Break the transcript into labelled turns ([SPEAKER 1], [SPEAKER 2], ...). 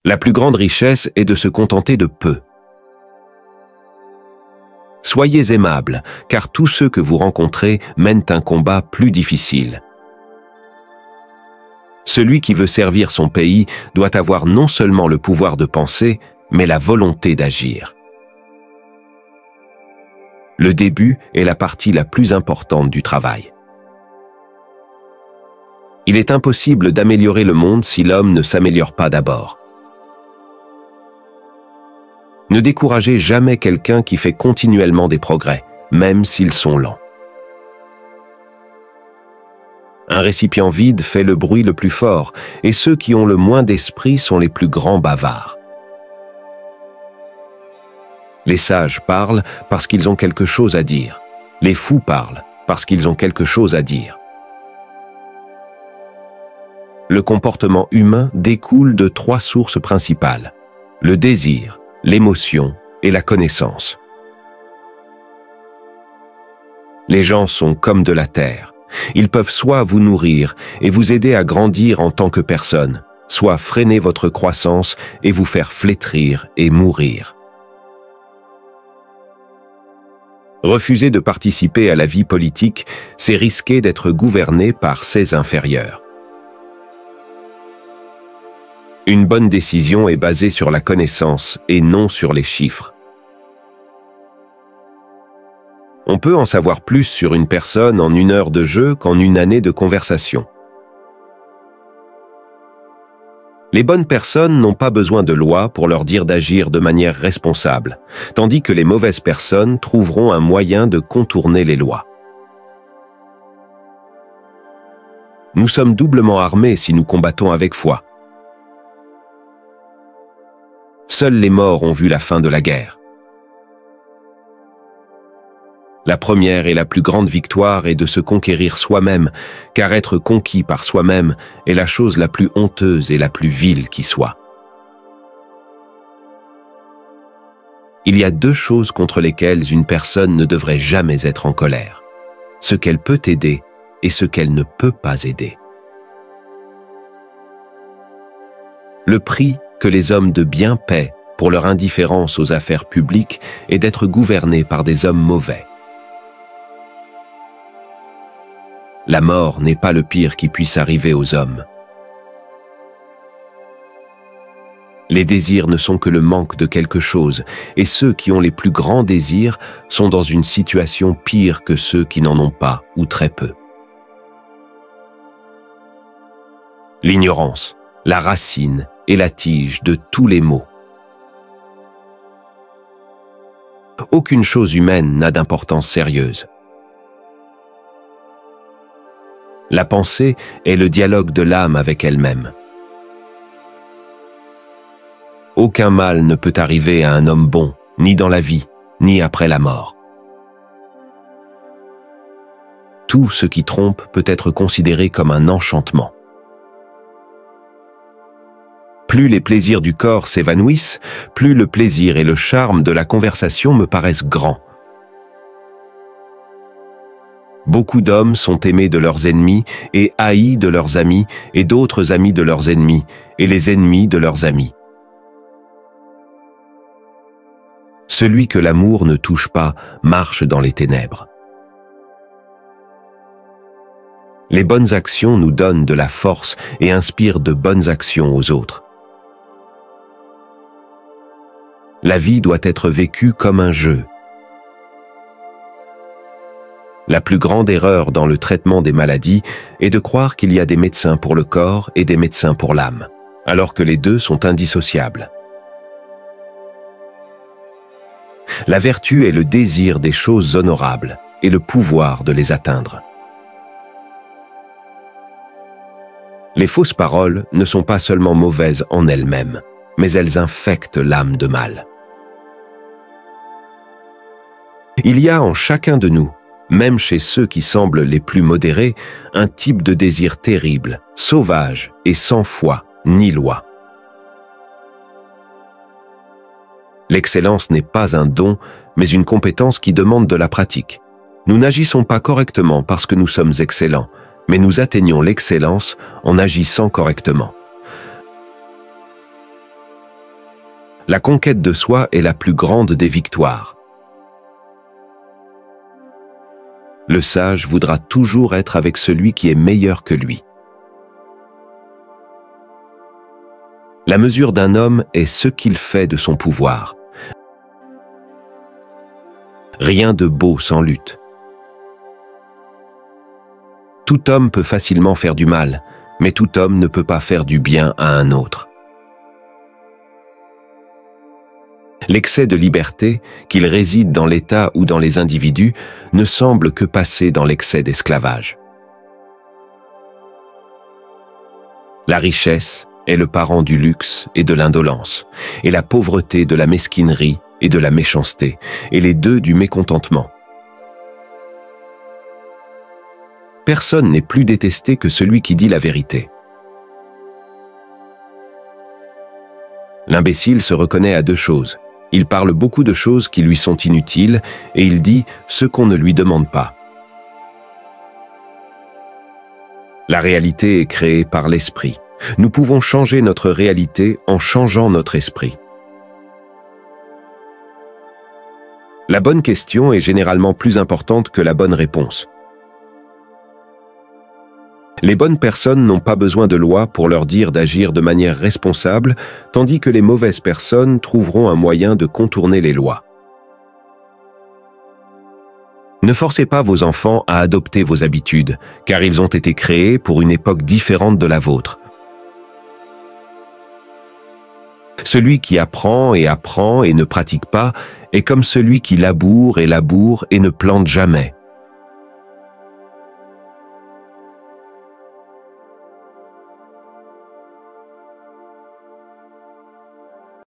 [SPEAKER 1] La plus grande richesse est de se contenter de peu. Soyez aimables, car tous ceux que vous rencontrez mènent un combat plus difficile. Celui qui veut servir son pays doit avoir non seulement le pouvoir de penser, mais la volonté d'agir. Le début est la partie la plus importante du travail. Il est impossible d'améliorer le monde si l'homme ne s'améliore pas d'abord. Ne découragez jamais quelqu'un qui fait continuellement des progrès, même s'ils sont lents. Un récipient vide fait le bruit le plus fort, et ceux qui ont le moins d'esprit sont les plus grands bavards. Les sages parlent parce qu'ils ont quelque chose à dire. Les fous parlent parce qu'ils ont quelque chose à dire. Le comportement humain découle de 3 sources principales: le désir, l'émotion et la connaissance. Les gens sont comme de la terre. Ils peuvent soit vous nourrir et vous aider à grandir en tant que personne, soit freiner votre croissance et vous faire flétrir et mourir. Refuser de participer à la vie politique, c'est risquer d'être gouverné par ses inférieurs. Une bonne décision est basée sur la connaissance et non sur les chiffres. On peut en savoir plus sur une personne en 1 heure de jeu qu'en 1 année de conversation. Les bonnes personnes n'ont pas besoin de loi pour leur dire d'agir de manière responsable, tandis que les mauvaises personnes trouveront un moyen de contourner les lois. Nous sommes doublement armés si nous combattons avec foi. Seuls les morts ont vu la fin de la guerre. La première et la plus grande victoire est de se conquérir soi-même, car être conquis par soi-même est la chose la plus honteuse et la plus vile qui soit. Il y a 2 choses contre lesquelles une personne ne devrait jamais être en colère: ce qu'elle peut aider et ce qu'elle ne peut pas aider. Le prix que les hommes de bien paient pour leur indifférence aux affaires publiques est d'être gouvernés par des hommes mauvais. La mort n'est pas le pire qui puisse arriver aux hommes. Les désirs ne sont que le manque de quelque chose, et ceux qui ont les plus grands désirs sont dans une situation pire que ceux qui n'en ont pas ou très peu. L'ignorance, la racine et la tige de tous les maux. Aucune chose humaine n'a d'importance sérieuse. La pensée est le dialogue de l'âme avec elle-même. Aucun mal ne peut arriver à un homme bon, ni dans la vie, ni après la mort. Tout ce qui trompe peut être considéré comme un enchantement. Plus les plaisirs du corps s'évanouissent, plus le plaisir et le charme de la conversation me paraissent grands. Beaucoup d'hommes sont aimés de leurs ennemis et haïs de leurs amis, et d'autres amis de leurs ennemis, et les ennemis de leurs amis. Celui que l'amour ne touche pas marche dans les ténèbres. Les bonnes actions nous donnent de la force et inspirent de bonnes actions aux autres. La vie doit être vécue comme un jeu. La plus grande erreur dans le traitement des maladies est de croire qu'il y a des médecins pour le corps et des médecins pour l'âme, alors que les 2 sont indissociables. La vertu est le désir des choses honorables et le pouvoir de les atteindre. Les fausses paroles ne sont pas seulement mauvaises en elles-mêmes, mais elles infectent l'âme de mal. Il y a en chacun de nous, même chez ceux qui semblent les plus modérés, un type de désir terrible, sauvage et sans foi ni loi. L'excellence n'est pas un don, mais une compétence qui demande de la pratique. Nous n'agissons pas correctement parce que nous sommes excellents, mais nous atteignons l'excellence en agissant correctement. La conquête de soi est la plus grande des victoires. Le sage voudra toujours être avec celui qui est meilleur que lui. La mesure d'un homme est ce qu'il fait de son pouvoir. Rien de beau sans lutte. Tout homme peut facilement faire du mal, mais tout homme ne peut pas faire du bien à un autre. L'excès de liberté, qu'il réside dans l'État ou dans les individus, ne semble que passer dans l'excès d'esclavage. La richesse est le parent du luxe et de l'indolence, et la pauvreté de la mesquinerie et de la méchanceté, et les deux du mécontentement. Personne n'est plus détesté que celui qui dit la vérité. L'imbécile se reconnaît à deux choses. Il parle beaucoup de choses qui lui sont inutiles et il dit ce qu'on ne lui demande pas. La réalité est créée par l'esprit. Nous pouvons changer notre réalité en changeant notre esprit. La bonne question est généralement plus importante que la bonne réponse. Les bonnes personnes n'ont pas besoin de loi pour leur dire d'agir de manière responsable, tandis que les mauvaises personnes trouveront un moyen de contourner les lois. Ne forcez pas vos enfants à adopter vos habitudes, car ils ont été créés pour une époque différente de la vôtre. Celui qui apprend et ne pratique pas est comme celui qui laboure et ne plante jamais.